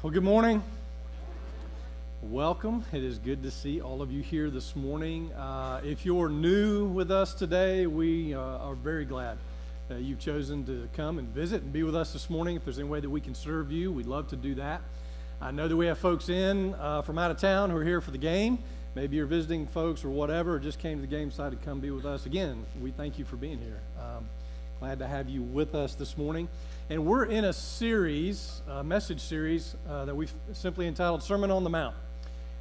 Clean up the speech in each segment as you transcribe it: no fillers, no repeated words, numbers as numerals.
Well, good morning. Welcome. It is good to see all of you here this morning. If you're new with us today, we are very glad that you've chosen to come and visit and be with us this morning. If there's any way that we can serve you, we'd love to do that. I know that we have folks in from out of town who are here for the game. Maybe you're visiting folks or whatever, or just came to the game side to come be with us. Again, we thank you for being here. Glad to have you with us this morning. And we're in a series, a message series, that we've simply entitled Sermon on the Mount.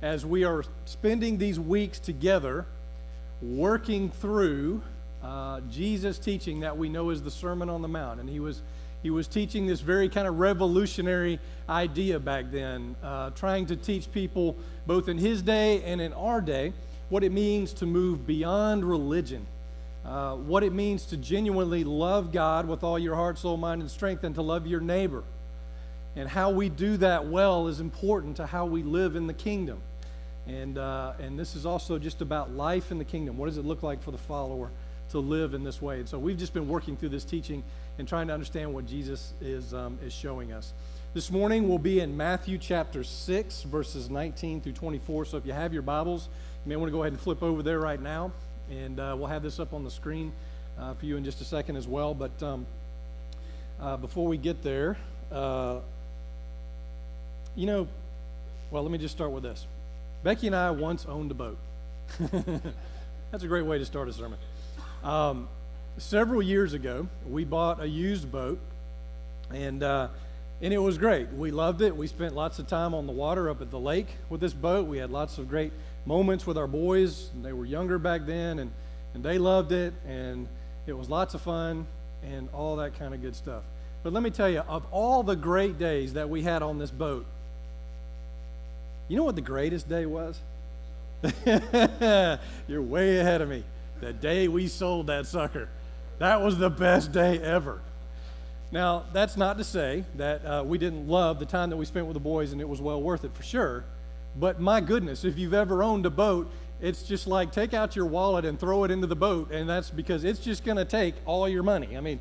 As we are spending these weeks together working through Jesus' teaching that we know as the Sermon on the Mount. And he was teaching this very kind of revolutionary idea back then, trying to teach people both in his day and in our day what it means to move beyond religion. What it means to genuinely love God with all your heart, soul, mind, and strength, and to love your neighbor. And how we do that well is important to how we live in the kingdom. And this is also just about life in the kingdom. What does it look like for the follower to live in this way? And so we've just been working through this teaching and trying to understand what Jesus is showing us. This morning we'll be in Matthew chapter 6, verses 19 through 24. So if you have your Bibles, you may want to go ahead and flip over there right now. And we'll have this up on the screen for you in just a second as well. But before we get there, let me just start with this. Becky and I once owned a boat. That's a great way to start a sermon. Several years ago, we bought a used boat, and it was great. We loved it. We spent lots of time on the water up at the lake with this boat. We had lots of great moments with our boys, and they were younger back then, and they loved it, and it was lots of fun and all that kind of good stuff. But let me tell you, of all the great days that we had on this boat, you know what the greatest day was? You're way ahead of me. The day we sold that sucker. That was the best day ever. Now, that's not to say that we didn't love the time that we spent with the boys, and it was well worth it for sure. But my goodness, if you've ever owned a boat, it's just like take out your wallet and throw it into the boat, and that's because it's just going to take all your money. I mean,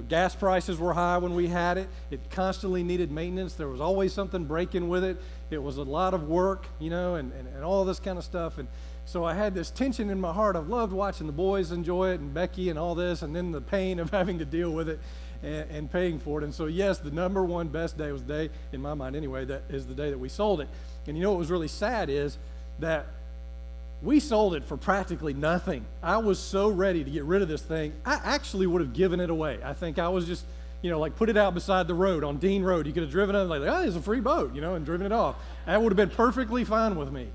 gas prices were high when we had it. It constantly needed maintenance. There was always something breaking with it. It was a lot of work, and all this kind of stuff. And so I had this tension in my heart. I've loved watching the boys enjoy it and Becky and all this, and then the pain of having to deal with it and paying for it. And so, yes, the number one best day was the day, in my mind anyway, that is the day that we sold it. And what was really sad is that we sold it for practically nothing. I was so ready to get rid of this thing. I actually would have given it away. I think I was just, put it out beside the road on Dean Road. You could have driven it like, oh, it's a free boat, and driven it off. That would have been perfectly fine with me.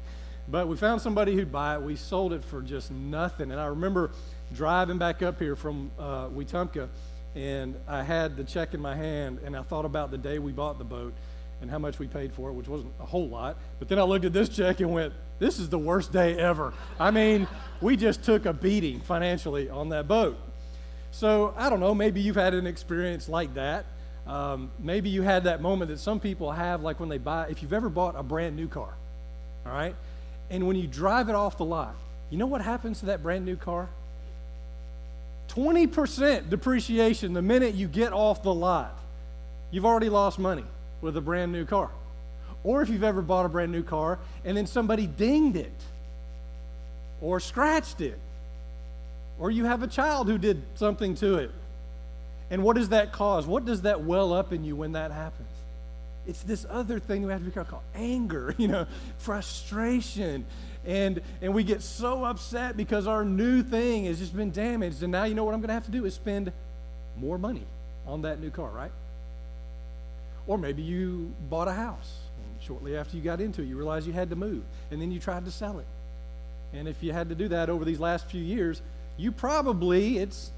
But we found somebody who'd buy it. We sold it for just nothing. And I remember driving back up here from Wetumpka, and I had the check in my hand, and I thought about the day we bought the boat and how much we paid for it, which wasn't a whole lot. But then I looked at this check and went, this is the worst day ever. I mean, we just took a beating financially on that boat. So I don't know, maybe you've had an experience like that. Maybe you had that moment that some people have, like when they buy, if you've ever bought a brand new car, all right? And when you drive it off the lot, you know what happens to that brand new car? 20% depreciation the minute you get off the lot. You've already lost money with a brand new car. Or if you've ever bought a brand new car and then somebody dinged it or scratched it, or you have a child who did something to it. And what does that cause? What does that well up in you when that happens? It's this other thing we have to be careful called anger, frustration. And we get so upset because our new thing has just been damaged. And now what I'm going to have to do is spend more money on that new car, right? Or maybe you bought a house, and shortly after you got into it, you realized you had to move, and then you tried to sell it. And if you had to do that over these last few years, it's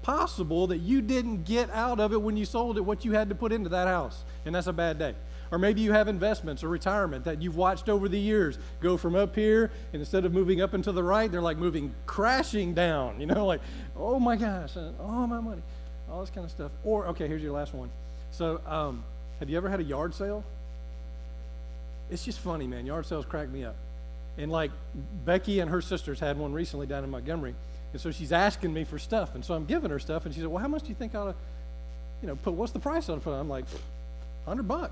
possible that you didn't get out of it when you sold it what you had to put into that house, and that's a bad day. Or maybe you have investments or retirement that you've watched over the years go from up here, and instead of moving up and to the right, they're like moving crashing down, like, oh my gosh, all my money, all this kind of stuff. Or, okay, here's your last one. So, have you ever had a yard sale? It's just funny, man. Yard sales crack me up. And like Becky and her sisters had one recently down in Montgomery. And so she's asking me for stuff. And so I'm giving her stuff. And she said, well, how much do you think I ought to, put, what's the price on it? I'm like, $100.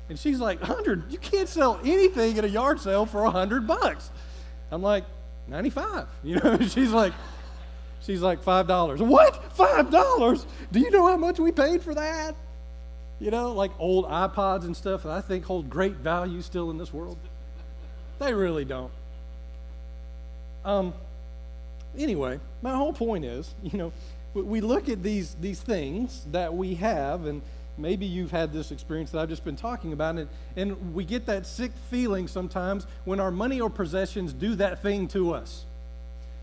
And she's like, 100? You can't sell anything at a yard sale for $100. I'm like, 95. You know, she's like $5. What? $5? Do you know how much we paid for that? You know, like old iPods and stuff that I think hold great value still in this world. They really don't. Anyway, my whole point is, you know, we look at these things that we have, and maybe you've had this experience that I've just been talking about, and we get that sick feeling sometimes when our money or possessions do that thing to us.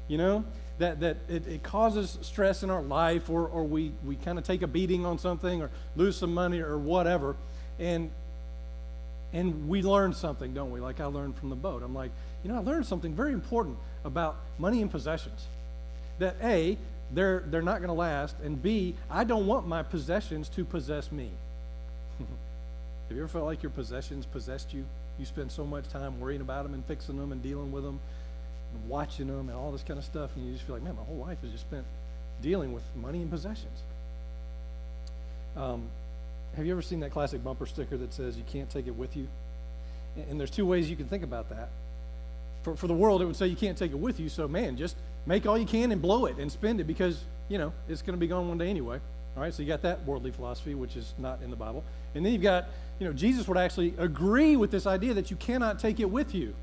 You know, that it causes stress in our life, or we kind of take a beating on something or lose some money or whatever, and we learn something, don't we? Like I learned from the boat. I'm like, you know, I learned something very important about money and possessions. That A, they're not going to last, and B, I don't want my possessions to possess me. Have you ever felt like your possessions possessed you? You spend so much time worrying about them and fixing them and dealing with them and watching them and all this kind of stuff, and you just feel like, man, my whole life is just spent dealing with money and possessions. Have you ever seen that classic bumper sticker that says you can't take it with you? And there's two ways you can think about that. For the world, it would say you can't take it with you, so man, just make all you can and blow it and spend it because, you know, it's going to be gone one day anyway. All right, so you got that worldly philosophy, which is not in the Bible. And then you've got, you know, Jesus would actually agree with this idea that you cannot take it with you.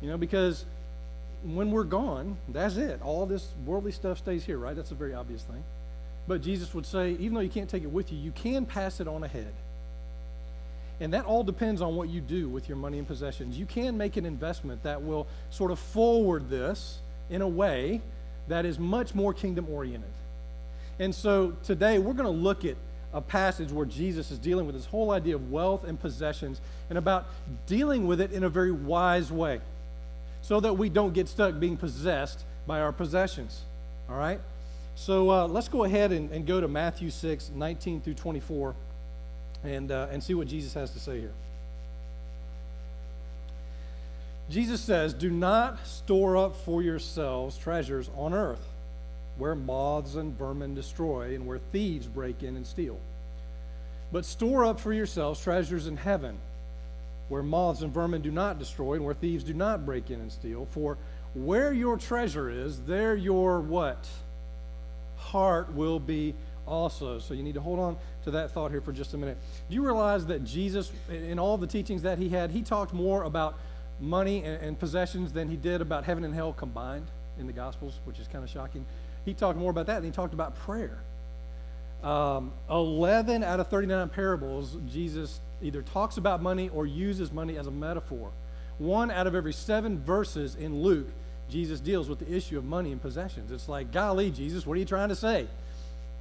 You know, because when we're gone, that's it. All this worldly stuff stays here, right? That's a very obvious thing. But Jesus would say, even though you can't take it with you, you can pass it on ahead. And that all depends on what you do with your money and possessions. You can make an investment that will sort of forward this in a way that is much more kingdom-oriented. And so today we're going to look at a passage where Jesus is dealing with this whole idea of wealth and possessions and about dealing with it in a very wise way so that we don't get stuck being possessed by our possessions. All right? So let's go ahead and go to Matthew 6, 19 through 24. And see what Jesus has to say here. Jesus says, "Do not store up for yourselves treasures on earth, where moths and vermin destroy, and where thieves break in and steal. But store up for yourselves treasures in heaven, where moths and vermin do not destroy, and where thieves do not break in and steal. For where your treasure is, there your" what? "Heart will be also." So you need to hold on to that thought here for just a minute. Do you realize that Jesus, in all the teachings that he had, he talked more about money and possessions than he did about heaven and hell combined in the Gospels, which is kind of shocking. He talked more about that than he talked about prayer. 11 out of 39 parables, Jesus either talks about money or uses money as a metaphor. 1 out of every 7 verses in Luke, Jesus deals with the issue of money and possessions. It's like, golly, Jesus, what are you trying to say?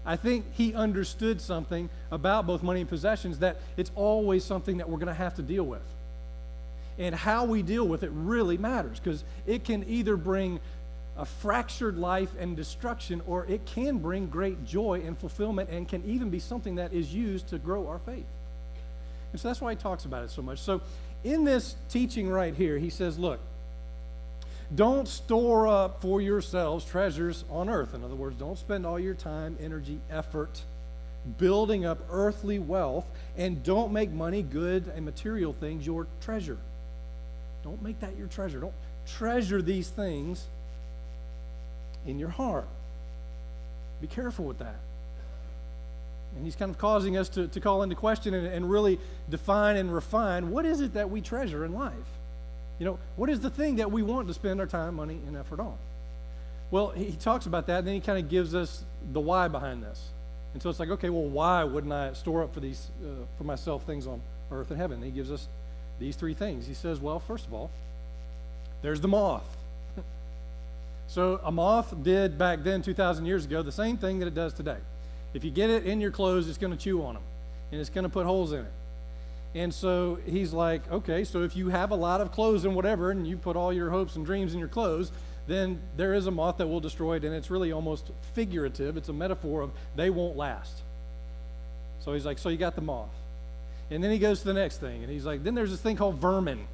I think he understood something about both money and possessions, that it's always something that we're going to have to deal with. And how we deal with it really matters, because it can either bring a fractured life and destruction, or it can bring great joy and fulfillment, and can even be something that is used to grow our faith. And so that's why he talks about it so much. So in this teaching right here, he says, look, don't store up for yourselves treasures on earth. In other words, don't spend all your time, energy, effort building up earthly wealth, and don't make money, good, and material things your treasure. Don't make that your treasure. Don't treasure these things in your heart. Be careful with that. And he's kind of causing us to call into question and really define and refine what is it that we treasure in life. You know, what is the thing that we want to spend our time, money, and effort on? Well, he talks about that, and then he kind of gives us the why behind this. And so it's like, okay, well, why wouldn't I store up for myself things on earth and heaven? And he gives us these 3 things. He says, well, first of all, there's the moth. So a moth did back then, 2,000 years ago, the same thing that it does today. If you get it in your clothes, it's going to chew on them, and it's going to put holes in it. And so he's like, okay, so if you have a lot of clothes and whatever, and you put all your hopes and dreams in your clothes, then there is a moth that will destroy it, and it's really almost figurative. It's a metaphor of they won't last. So he's like, so you got the moth. And then he goes to the next thing, and he's like, then there's this thing called vermin,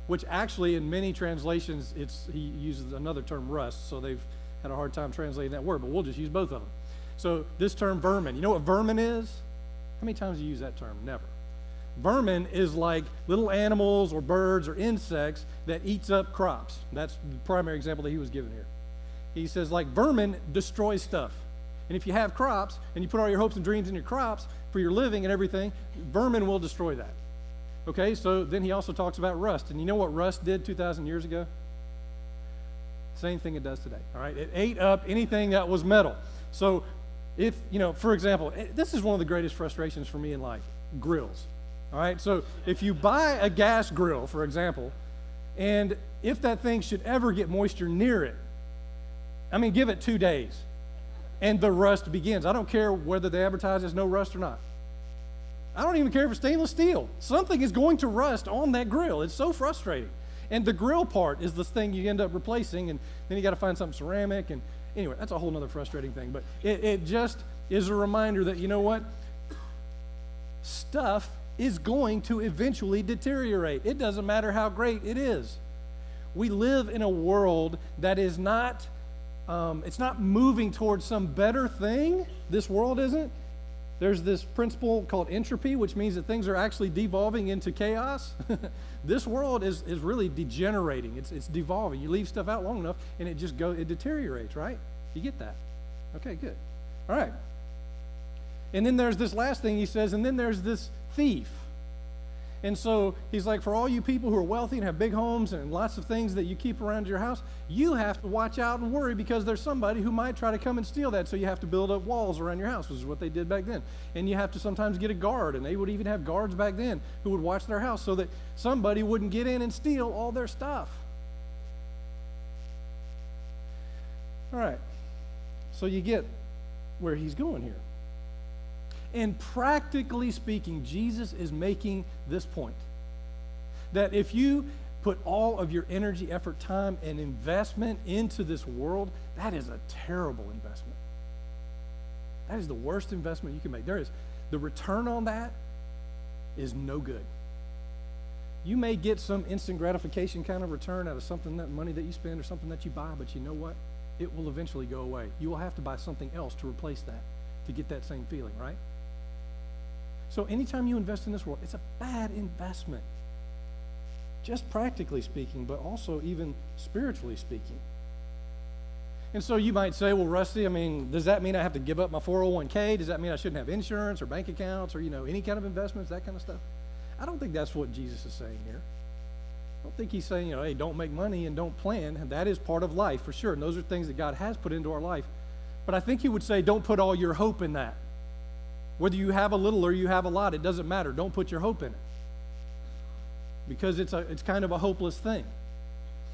which actually in many translations, he uses another term, rust, so they've had a hard time translating that word, but we'll just use both of them. So this term vermin, you know what vermin is? How many times do you use that term? Never. Vermin is like little animals or birds or insects that eats up crops. That's the primary example that he was given here. He says, like, vermin destroys stuff. And if you have crops and you put all your hopes and dreams in your crops for your living and everything, vermin will destroy that. Okay, so then he also talks about rust. And you know what rust did 2,000 years ago? Same thing it does today, all right? It ate up anything that was metal. So if, for example, this is one of the greatest frustrations for me in life, grills, all right? So if you buy a gas grill, for example, and if that thing should ever get moisture near it, give it 2 days, and the rust begins. I don't care whether they advertise there's no rust or not. I don't even care if it's stainless steel. Something is going to rust on that grill. It's so frustrating. And the grill part is the thing you end up replacing, and then you got to find something ceramic. And anyway, that's a whole other frustrating thing. But it just is a reminder that, you know what? Stuff is going to eventually deteriorate. It doesn't matter how great it is. We live in a world that is not, it's not moving towards some better thing. This world isn't. There's this principle called entropy, which means that things are actually devolving into chaos. This world is really degenerating. It's devolving. You leave stuff out long enough, and it deteriorates, right? You get that? Okay, good. All right. And then there's this last thing he says, and then there's this thief. And so he's like, for all you people who are wealthy and have big homes and lots of things that you keep around your house, you have to watch out and worry because there's somebody who might try to come and steal that. So you have to build up walls around your house, which is what they did back then. And you have to sometimes get a guard, and they would even have guards back then who would watch their house so that somebody wouldn't get in and steal all their stuff. All right. So you get where he's going here. And practically speaking, Jesus is making this point, that if you put all of your energy, effort, time, and investment into this world, that is a terrible investment. That is the worst investment you can make. The return on that is no good. You may get some instant gratification kind of return out of something, that money that you spend or something that you buy, but you know what? It will eventually go away. You will have to buy something else to replace that to get that same feeling, right? So anytime you invest in this world, it's a bad investment. Just practically speaking, but also even spiritually speaking. And so you might say, well, Rusty, does that mean I have to give up my 401k? Does that mean I shouldn't have insurance or bank accounts or, any kind of investments, that kind of stuff? I don't think that's what Jesus is saying here. I don't think he's saying, hey, don't make money and don't plan. And that is part of life for sure. And those are things that God has put into our life. But I think he would say, don't put all your hope in that. Whether you have a little or you have a lot, it doesn't matter. Don't put your hope in it. Because it's kind of a hopeless thing.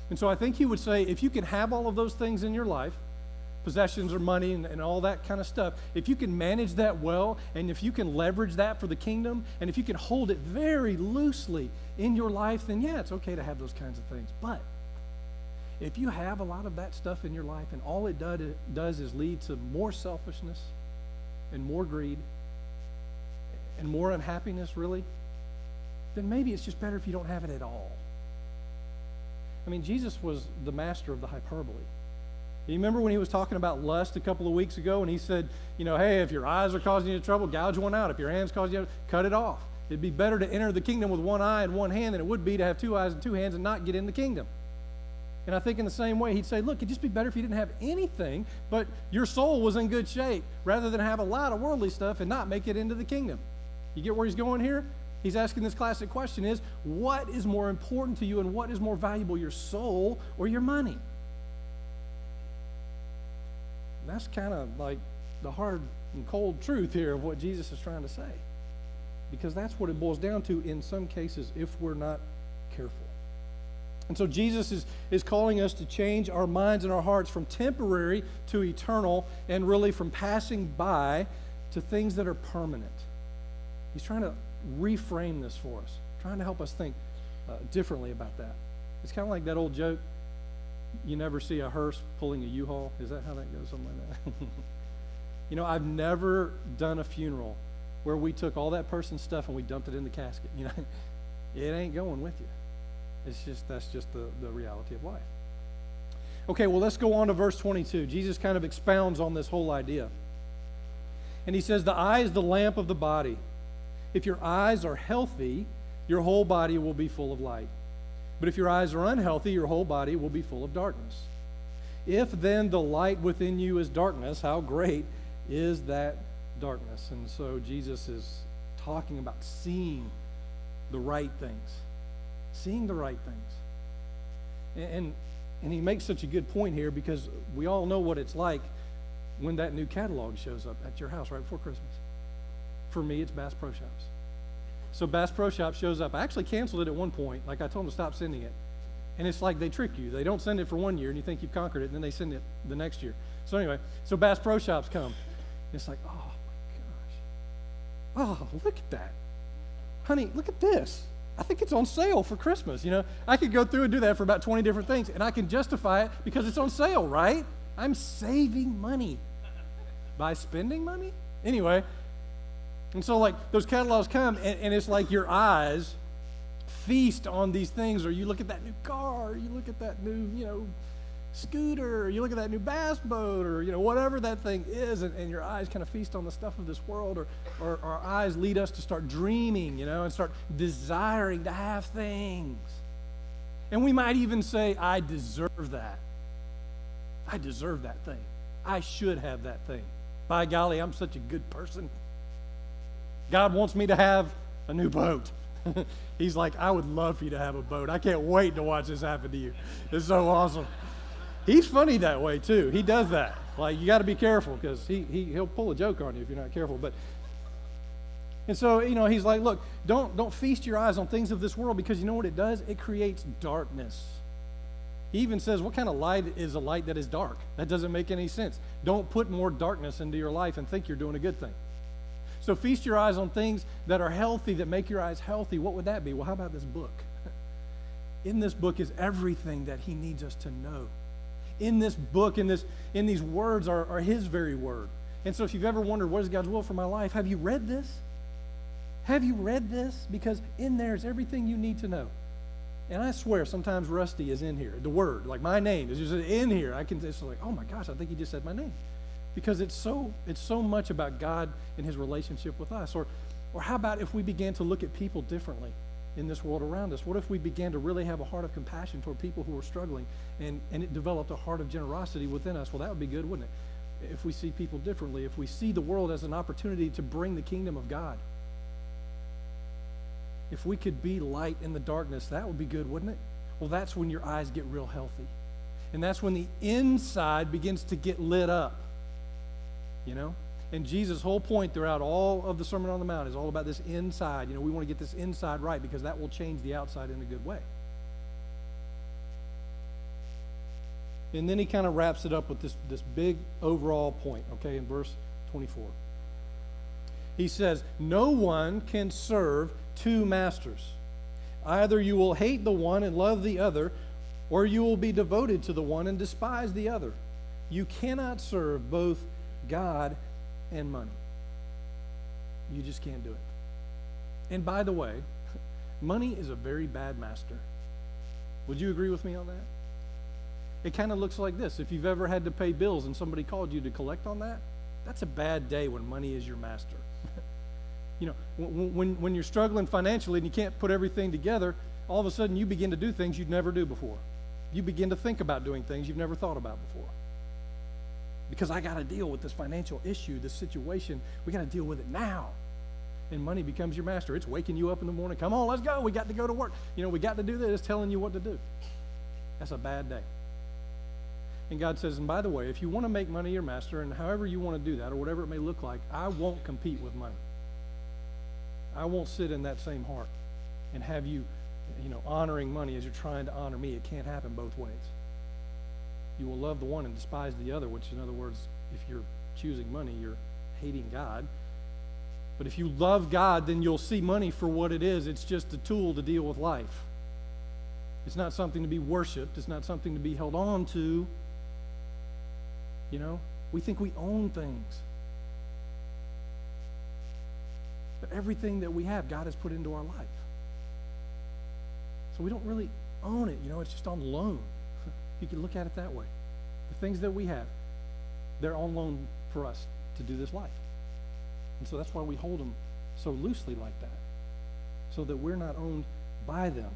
And so I think he would say, if you can have all of those things in your life, possessions or money and all that kind of stuff, if you can manage that well, and if you can leverage that for the kingdom, and if you can hold it very loosely in your life, then yeah, it's okay to have those kinds of things. But if you have a lot of that stuff in your life and all it does is lead to more selfishness and more greed, and more unhappiness, really, then maybe it's just better if you don't have it at all. Jesus was the master of the hyperbole. You remember when he was talking about lust a couple of weeks ago, and he said, hey, if your eyes are causing you trouble, gouge one out. If your hand's causing you, cut it off. It'd be better to enter the kingdom with one eye and one hand than it would be to have 2 eyes and 2 hands and not get in the kingdom. And I think in the same way, he'd say, look, it'd just be better if you didn't have anything, but your soul was in good shape, rather than have a lot of worldly stuff and not make it into the kingdom. You get where he's going here? He's asking this classic question is, what is more important to you and what is more valuable, your soul or your money? And that's kind of like the hard and cold truth here of what Jesus is trying to say. Because that's what it boils down to in some cases if we're not careful. And so Jesus is calling us to change our minds and our hearts from temporary to eternal, and really from passing by to things that are permanent. He's trying to reframe this for us, trying to help us think differently about that. It's kind of like that old joke, you never see a hearse pulling a U-Haul. Is that how that goes? Something like that. I've never done a funeral where we took all that person's stuff and we dumped it in the casket. It ain't going with you. That's just the reality of life. Okay, well, let's go on to verse 22. Jesus kind of expounds on this whole idea. And he says, the eye is the lamp of the body. if your eyes are healthy, your whole body will be full of light. But if your eyes are unhealthy, your whole body will be full of darkness. If then the light within you is darkness, how great is that darkness? And so Jesus is talking about seeing the right things. Seeing the right things. And he makes such a good point here because we all know what it's like when that new catalog shows up at your house right before Christmas. For me, it's Bass Pro Shops. So Bass Pro Shop shows up. I actually canceled it at one point. Like I told them to stop sending it. And it's like they trick you. They don't send it for 1 year and you think you've conquered it, and then they send it the next year. So anyway, so Bass Pro Shops come. And it's like, oh my gosh. Oh, look at that. Honey, look at this. I think it's on sale for Christmas. You know, I could go through and do that for about 20 different things, and I can justify it because it's on sale, right? I'm saving money by spending money. Anyway, and so like those catalogs come, and it's like your eyes feast on these things, or you look at that new car, or you look at that new, scooter, or you look at that new bass boat, or, whatever that thing is, and your eyes kind of feast on the stuff of this world, or our eyes lead us to start dreaming, and start desiring to have things. And we might even say, I deserve that. I deserve that thing. I should have that thing. By golly, I'm such a good person. God wants me to have a new boat. He's like, I would love for you to have a boat. I can't wait to watch this happen to you. It's so awesome. He's funny that way too. He does that. Like, you got to be careful because he'll pull a joke on you if you're not careful. And so, he's like, look, don't feast your eyes on things of this world, because you know what it does? It creates darkness. He even says, what kind of light is a light that is dark? That doesn't make any sense. Don't put more darkness into your life and think you're doing a good thing. So feast your eyes on things that are healthy, that make your eyes healthy. What would that be? Well, how about this book? In this book is everything that he needs us to know. In this book, in these words are his very word. And so if you've ever wondered, what is God's will for my life? Have you read this? Have you read this? Because in there is everything you need to know. And I swear, sometimes Rusty is in here. The word, like my name, is just in here. I can just like, oh my gosh, I think he just said my name. Because it's so much about God and his relationship with us. Or how about if we began to look at people differently in this world around us? What if we began to really have a heart of compassion toward people who are struggling, and it developed a heart of generosity within us? Well, that would be good, wouldn't it? If we see people differently, if we see the world as an opportunity to bring the kingdom of God. If we could be light in the darkness, that would be good, wouldn't it? Well, that's when your eyes get real healthy. And that's when the inside begins to get lit up. And Jesus' whole point throughout all of the Sermon on the Mount is all about this inside. We want to get this inside right, because that will change the outside in a good way. And then he kind of wraps it up with this big overall point, okay, in verse 24. He says, no one can serve two masters. Either you will hate the one and love the other, or you will be devoted to the one and despise the other. You cannot serve both God and money. You just can't do it. And by the way, money is a very bad master. Would you agree with me on that? It kind of looks like this. If you've ever had to pay bills and somebody called you to collect on that, that's a bad day when money is your master. When you're struggling financially and you can't put everything together, all of a sudden you begin to do things you'd never do before. You begin to think about doing things you've never thought about before. Because I got to deal with this financial issue, this situation. We got to deal with it now. And money becomes your master. It's waking you up in the morning. Come on, let's go. We got to go to work. We got to do this. It's telling you what to do. That's a bad day. And God says, and by the way, if you want to make money your master, and however you want to do that, or whatever it may look like, I won't compete with money. I won't sit in that same heart and have you, honoring money as you're trying to honor me. It can't happen both ways. You will love the one and despise the other, which in other words, if you're choosing money, you're hating God. But if you love God, then you'll see money for what it is. It's just a tool to deal with life. It's not something to be worshipped. It's not something to be held on to. We think we own things. But everything that we have, God has put into our life. So we don't really own it. It's just on loan. You can look at it that way. The things that we have, they're on loan for us to do this life. And so that's why we hold them so loosely like that, so that we're not owned by them.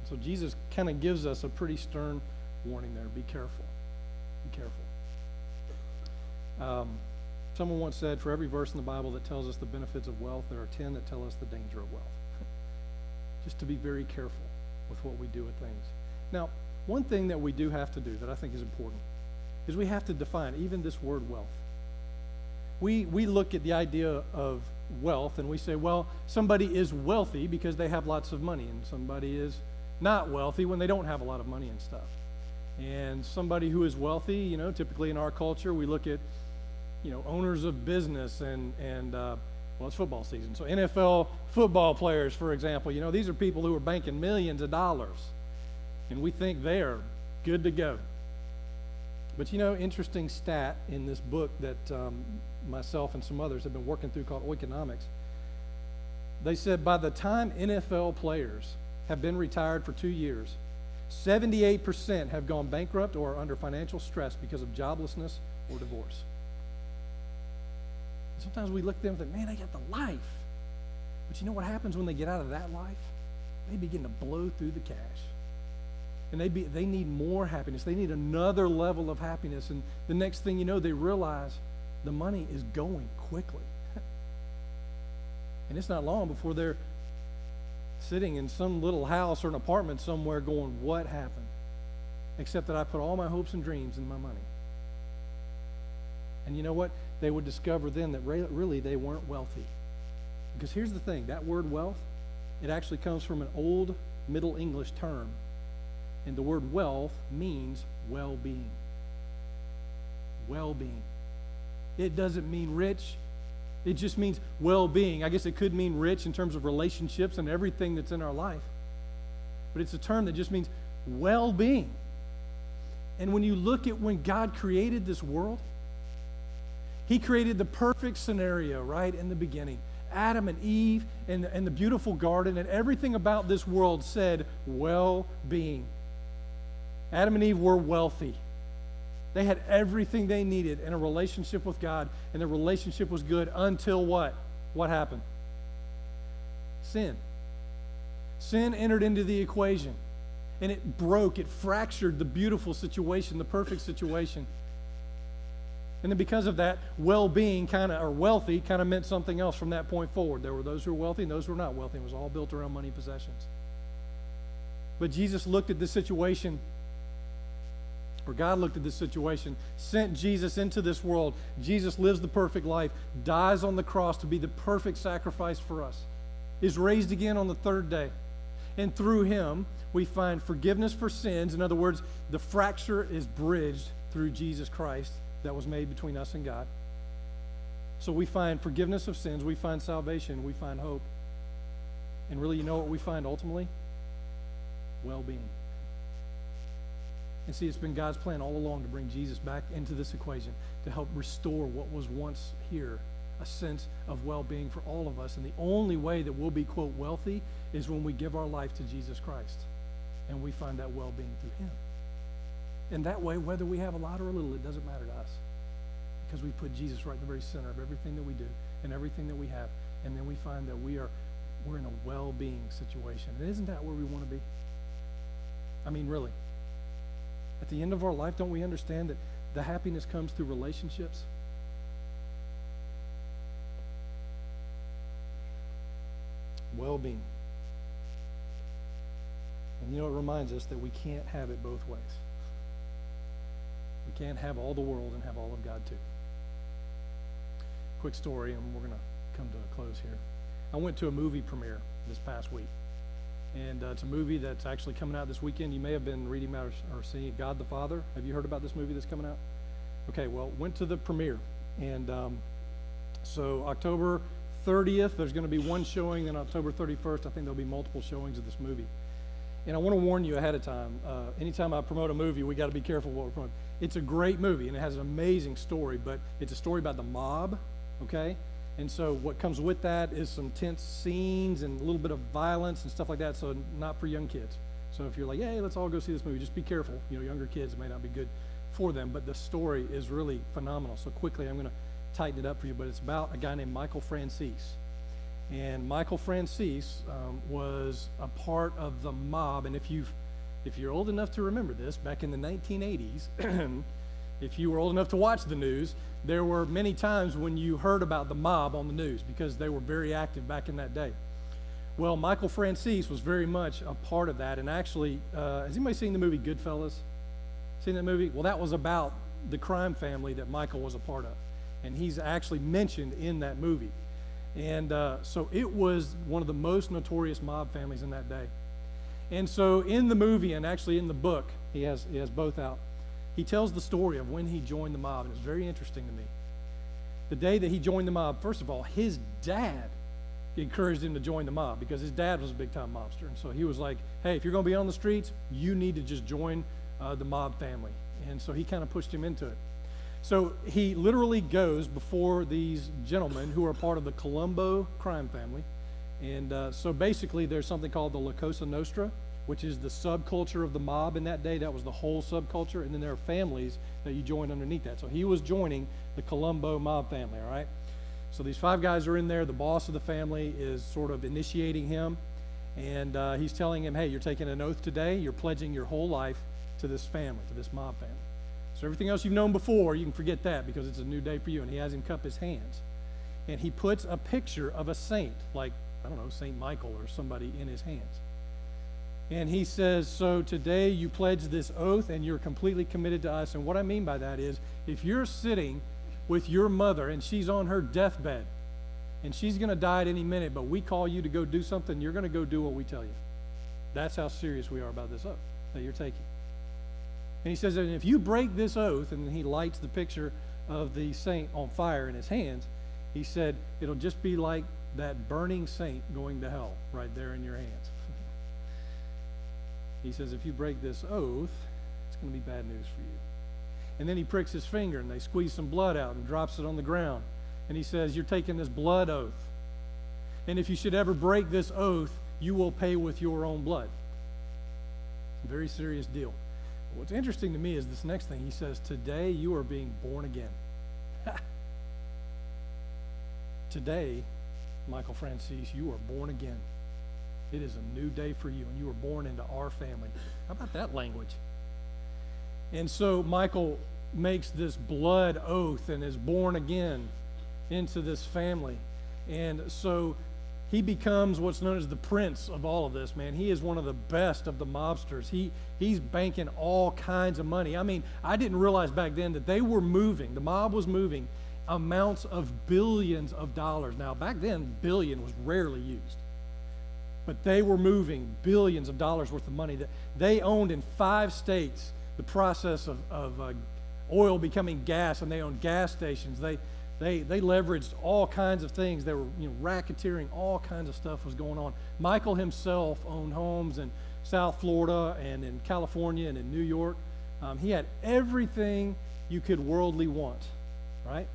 So Jesus kind of gives us a pretty stern warning there. Be careful. Be careful. Someone once said, for every verse in the Bible that tells us the benefits of wealth, there are 10 that tell us the danger of wealth. Just to be very careful with what we do with things. Now, one thing that we do have to do that I think is important is we have to define even this word wealth. We look at the idea of wealth and we say, well, somebody is wealthy because they have lots of money, and somebody is not wealthy when they don't have a lot of money and stuff. And somebody who is wealthy, typically in our culture, we look at, owners of business and well, it's football season. So NFL football players, for example, these are people who are banking millions of dollars, and we think they're good to go. But interesting stat in this book that myself and some others have been working through called Oikonomics. They said by the time NFL players have been retired for 2 years, 78% have gone bankrupt or are under financial stress because of joblessness or divorce. Sometimes we look at them and think, man, they got the life. But you know what happens when they get out of that life? They begin to blow through the cash. And they need more happiness. They need another level of happiness. And the next thing you know, they realize the money is going quickly. And it's not long before they're sitting in some little house or an apartment somewhere going, what happened? Except that I put all my hopes and dreams in my money. And you know what? They would discover then that really they weren't wealthy. Because here's the thing, that word wealth, it actually comes from an old Middle English term. And the word wealth means well-being. Well-being. It doesn't mean rich. It just means well-being. I guess it could mean rich in terms of relationships and everything that's in our life. But it's a term that just means well-being. And when you look at when God created this world, He created the perfect scenario right in the beginning. Adam and Eve and the beautiful garden, and everything about this world said well-being. Adam and Eve were wealthy. They had everything they needed in a relationship with God, and the relationship was good until what? What happened? Sin. Sin entered into the equation, and it fractured the beautiful situation, the perfect situation. And then because of that, well-being or wealthy kind of meant something else from that point forward. There were those who were wealthy and those who were not wealthy. It was all built around money and possessions. But Jesus looked at this situation, or God looked at this situation, sent Jesus into this world. Jesus lives the perfect life, dies on the cross to be the perfect sacrifice for us, is raised again on the third day. And through Him, we find forgiveness for sins. In other words, the fracture is bridged through Jesus Christ that was made between us and God. So we find forgiveness of sins, we find salvation, we find hope. And really, you know what we find ultimately? Well-being. And see, it's been God's plan all along to bring Jesus back into this equation, to help restore what was once here, a sense of well-being for all of us. And the only way that we'll be, quote, wealthy is when we give our life to Jesus Christ. And we find that well-being through Him. And that way, whether we have a lot or a little, it doesn't matter to us. Because we put Jesus right in the very center of everything that we do and everything that we have. And then we find that we're in a well-being situation. And isn't that where we want to be? I mean, really. At the end of our life, don't we understand that the happiness comes through relationships? Well-being. And it reminds us that we can't have it both ways. We can't have all the world and have all of God too. Quick story, and we're going to come to a close here. I went to a movie premiere this past week. And it's a movie that's actually coming out this weekend. You may have been reading about or seeing it, God the Father. Have you heard about this movie that's coming out? Okay, well, went to the premiere. And so October 30th, there's going to be one showing, and October 31st, I think there'll be multiple showings of this movie. And I want to warn you ahead of time, anytime I promote a movie, we got to be careful what we're promoting. It's a great movie, and it has an amazing story, but it's a story about the mob, okay? And so what comes with that is some tense scenes and a little bit of violence and stuff like that, so not for young kids. So if you're like, hey, let's all go see this movie, just be careful. Younger kids, it may not be good for them, but the story is really phenomenal. So quickly, I'm going to tighten it up for you, but it's about a guy named Michael Franzese. And Michael Franzese was a part of the mob. And if you're old enough to remember this, back in the 1980s, if you were old enough to watch the news, there were many times when you heard about the mob on the news because they were very active back in that day. Well, Michael Franzese was very much a part of that. And actually, has anybody seen the movie Goodfellas? Seen that movie? Well, that was about the crime family that Michael was a part of. And he's actually mentioned in that movie. And so it was one of the most notorious mob families in that day. And so in the movie, and actually in the book, he has both out, he tells the story of when he joined the mob, and it's very interesting to me. The day that he joined the mob, first of all, his dad encouraged him to join the mob because his dad was a big-time mobster. And so he was like, hey, if you're going to be on the streets, you need to just join the mob family. And so he kind of pushed him into it. So he literally goes before these gentlemen who are part of the Colombo crime family. And so basically there's something called the La Cosa Nostra, which is the subculture of the mob in that day. That was the whole subculture. And then there are families that you join underneath that. So he was joining the Colombo mob family, all right? So these 5 guys are in there. The boss of the family is sort of initiating him. And he's telling him, hey, you're taking an oath today. You're pledging your whole life to this family, to this mob family. So everything else you've known before, you can forget that because it's a new day for you. And he has him cup his hands. And he puts a picture of a saint, like, I don't know, Saint Michael or somebody in his hands. And he says, so today you pledge this oath and you're completely committed to us. And what I mean by that is, if you're sitting with your mother and she's on her deathbed and she's going to die at any minute, but we call you to go do something, you're going to go do what we tell you. That's how serious we are about this oath that you're taking. And he says, and if you break this oath, and then he lights the picture of the saint on fire in his hands, he said, it'll just be like that burning saint going to hell right there in your hands. He says, if you break this oath, it's going to be bad news for you. And then he pricks his finger, and they squeeze some blood out and drops it on the ground. And he says, you're taking this blood oath. And if you should ever break this oath, you will pay with your own blood. Very serious deal. What's interesting to me is this next thing. He says, today you are being born again. Today, Michael Franzese, you are born again. It is a new day for you, and you were born into our family. How about that language? And so Michael makes this blood oath and is born again into this family. And so he becomes what's known as the prince of all of this, man. He is one of the best of the mobsters. He's banking all kinds of money. I mean, I didn't realize back then that they were moving, the mob was moving amounts of billions of dollars. Now, back then, billion was rarely used. But they were moving billions of dollars worth of money. That they owned in 5 states the process of oil becoming gas, and they owned gas stations. They leveraged all kinds of things. They were racketeering. All kinds of stuff was going on. Michael himself owned homes in South Florida and in California and in New York. He had everything you could worldly want, right?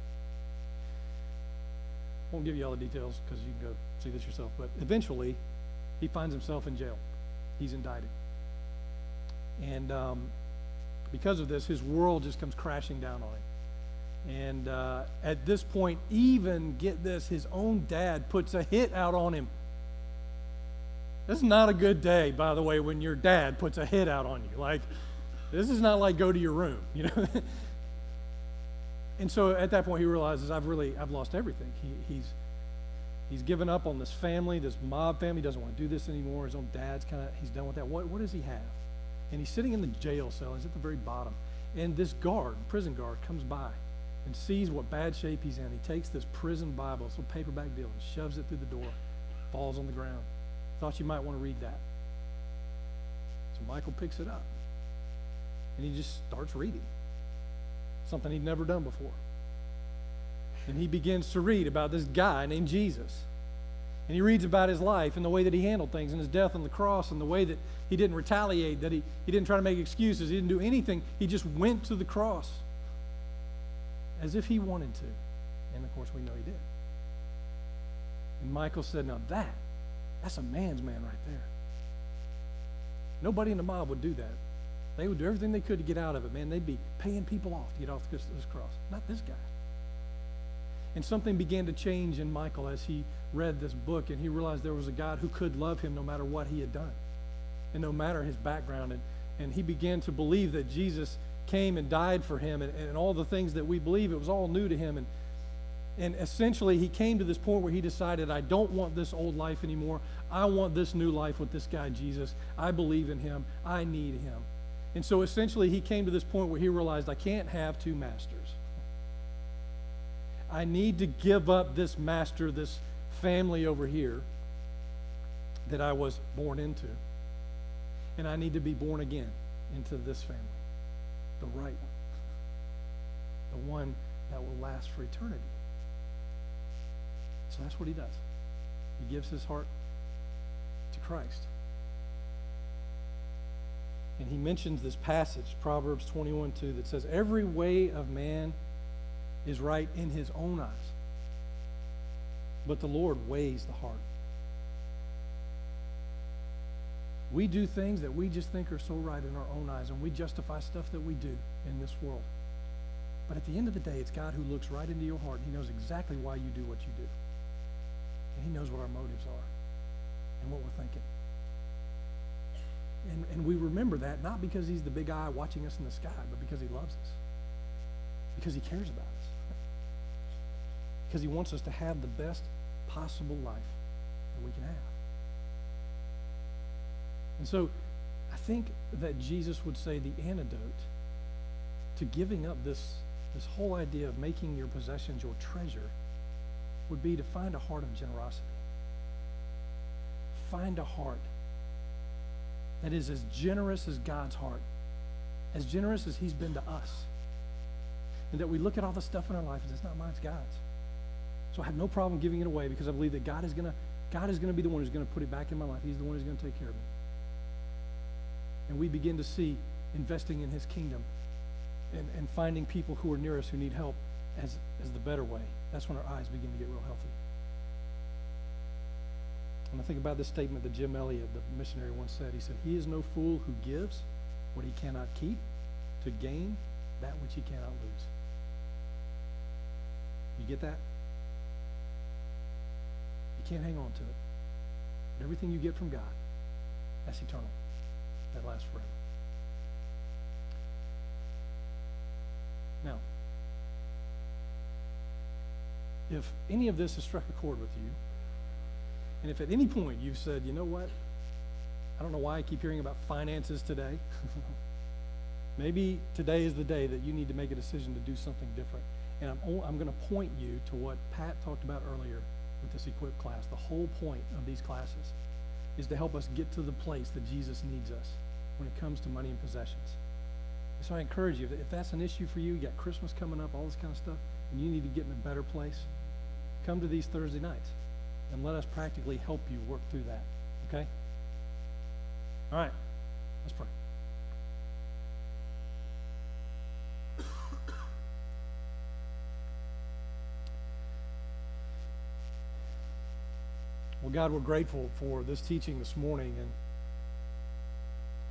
Won't give you all the details because you can go see this yourself. But eventually, he finds himself in jail. He's indicted. And because of this, his world just comes crashing down on him. And at this point, even, get this, his own dad puts a hit out on him. This is not a good day, by the way, when your dad puts a hit out on you. Like, this is not like go to your room, you know. And so at that point, he realizes, I've lost everything. He's given up on this family, this mob family. He doesn't want to do this anymore. His own dad's he's done with that. What does he have? And he's sitting in the jail cell. He's at the very bottom. And this prison guard, comes by and sees what bad shape he's in. He takes this prison Bible, this little paperback deal, and shoves it through the door. Falls on the ground. Thought you might want to read that. So Michael picks it up. And he just starts reading. Something he'd never done before. And he begins to read about this guy named Jesus. And he reads about his life and the way that he handled things and his death on the cross and the way that he didn't retaliate, that he didn't try to make excuses, he didn't do anything. He just went to the cross as if he wanted to. And of course we know he did. And Michael said, now that's a man's man right there. Nobody in the mob would do that. They would do everything they could to get out of it, man. They'd be paying people off to get off this cross. Not this guy. And something began to change in Michael as he read this book, and he realized there was a God who could love him no matter what he had done and no matter his background. And he began to believe that Jesus came and died for him, and all the things that we believe, it was all new to him. And essentially, he came to this point where he decided, I don't want this old life anymore. I want this new life with this guy, Jesus. I believe in him. I need him. And so essentially, he came to this point where he realized, I can't have two masters. I need to give up this master, this family over here that I was born into. And I need to be born again into this family, the right one, the one that will last for eternity. So that's what he does. He gives his heart to Christ. And he mentions this passage, Proverbs 21:2, that says, every way of man is right in his own eyes, but the Lord weighs the heart. We do things that we just think are so right in our own eyes, and we justify stuff that we do in this world. But at the end of the day, it's God who looks right into your heart, and he knows exactly why you do what you do. And he knows what our motives are and what we're thinking. And we remember that not because he's the big eye watching us in the sky, but because he loves us. Because he cares about us. Because he wants us to have the best possible life that we can have. And so I think that Jesus would say the antidote to giving up this whole idea of making your possessions your treasure would be to find a heart of generosity. Find a heart that is as generous as God's heart, as generous as he's been to us. And that we look at all the stuff in our life and it's not mine, it's God's. So I have no problem giving it away because I believe that God is going to be the one who's going to put it back in my life. He's the one who's going to take care of me. And we begin to see investing in his kingdom and finding people who are near us who need help as the better way. That's when our eyes begin to get real healthy. And I think about this statement that Jim Elliot, the missionary, once said. He said, he is no fool who gives what he cannot keep to gain that which he cannot lose. You get that? You can't hang on to it. But everything you get from God, that's eternal. That lasts forever. Now, if any of this has struck a chord with you, and if at any point you've said, you know what, I don't know why I keep hearing about finances today. Maybe today is the day that you need to make a decision to do something different. And I'm going to point you to what Pat talked about earlier with this Equip class. The whole point of these classes is to help us get to the place that Jesus needs us when it comes to money and possessions. So I encourage you, if that's an issue for you, you got Christmas coming up, all this kind of stuff, and you need to get in a better place, come to these Thursday nights and let us practically help you work through that, okay? All right, let's pray. Well, God, we're grateful for this teaching this morning, and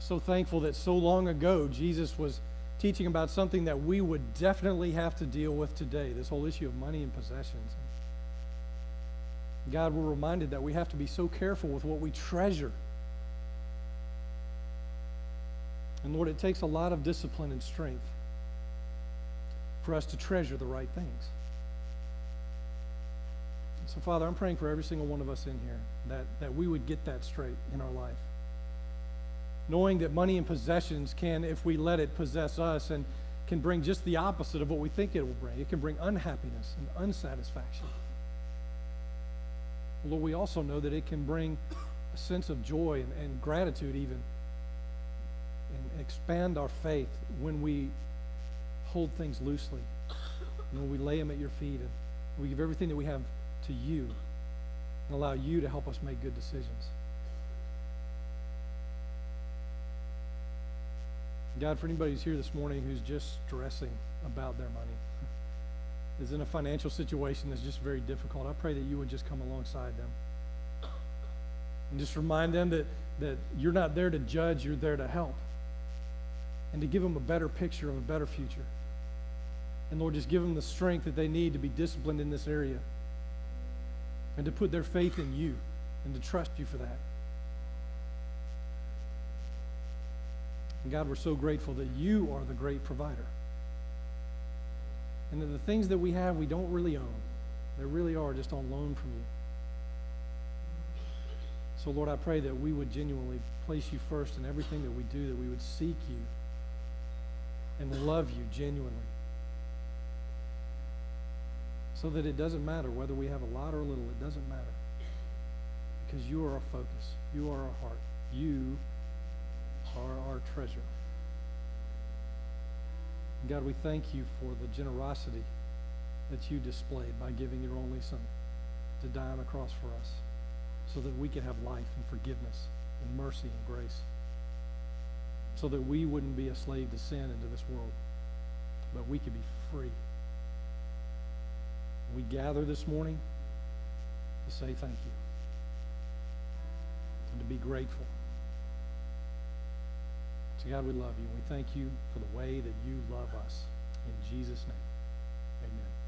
so thankful that so long ago Jesus was teaching about something that we would definitely have to deal with today, this whole issue of money and possessions. God, we're reminded that we have to be so careful with what we treasure. And Lord, it takes a lot of discipline and strength for us to treasure the right things. So, Father, I'm praying for every single one of us in here that we would get that straight in our life. Knowing that money and possessions can, if we let it possess us, and can bring just the opposite of what we think it will bring. It can bring unhappiness and unsatisfaction. Lord, we also know that it can bring a sense of joy and gratitude even, and expand our faith when we hold things loosely, and when we lay them at your feet, and we give everything that we have to you and allow you to help us make good decisions. God, for anybody who's here this morning who's just stressing about their money, is in a financial situation that's just very difficult, I pray that you would just come alongside them and just remind them that you're not there to judge, you're there to help, and to give them a better picture of a better future. And Lord, just give them the strength that they need to be disciplined in this area and to put their faith in you and to trust you for that. And God, we're so grateful that you are the great provider. And that the things that we have, we don't really own. They really are just on loan from you. So, Lord, I pray that we would genuinely place you first in everything that we do, that we would seek you and love you genuinely. So that it doesn't matter whether we have a lot or a little, it doesn't matter. Because you are our focus. You are our heart. You are our treasure. And God, we thank you for the generosity that you displayed by giving your only Son to die on the cross for us so that we could have life and forgiveness and mercy and grace, so that we wouldn't be a slave to sin into this world, but we could be free. We gather this morning to say thank you and to be grateful. So God, we love you. We thank you for the way that you love us. In Jesus' name, amen.